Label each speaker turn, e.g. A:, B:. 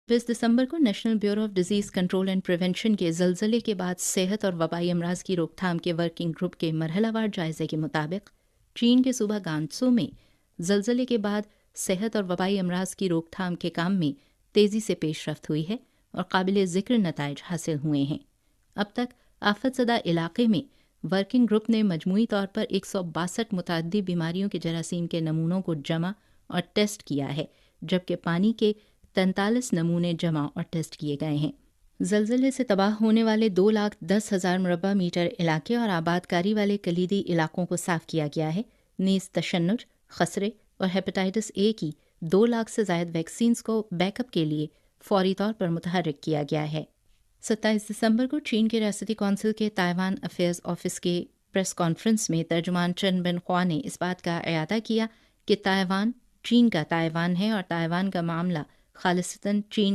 A: 20 دسمبر کو national bureau of disease control and prevention کے زلزلے کے بعد صحت اور وبائی امراض کی روک تھام کے ورکنگ گروپ کے مرحلہ وار جائزے کے مطابق چین کے صوبہ گانسو میں زلزلے کے بعد صحت اور وبائی امراض کی روک تھام کے کام میں تیزی سے پیش رفت ہوئی ہے اور قابل ذکر نتائج حاصل ہوئے ہیں۔ اب تک آفت زدہ علاقے میں ورکنگ گروپ نے مجموعی طور پر 162 متعدی بیماریوں کے جراثیم کے نمونوں کو جمع اور ٹیسٹ کیا ہے، جبکہ پانی کے 43 نمونے جمع اور ٹیسٹ کیے گئے ہیں۔ زلزلے سے تباہ ہونے والے 2,10,000 مربع میٹر علاقے اور آباد کاری والے کلیدی علاقوں کو صاف کیا گیا ہے، نیز تشنج، خسرے اور ہیپاٹائٹس اے کی 2 لاکھ سے زائد ویکسینز کو بیک اپ کے لیے فوری طور پر متحرک کیا گیا ہے۔ 27 دسمبر کو چین کے ریاستی کونسل کے تائیوان افیئرز آفس کے پریس کانفرنس میں ترجمان چن بنخوا نے اس بات کا اعادہ کیا کہ تائیوان چین کا تائیوان ہے اور تائیوان کا معاملہ خالصتاً چین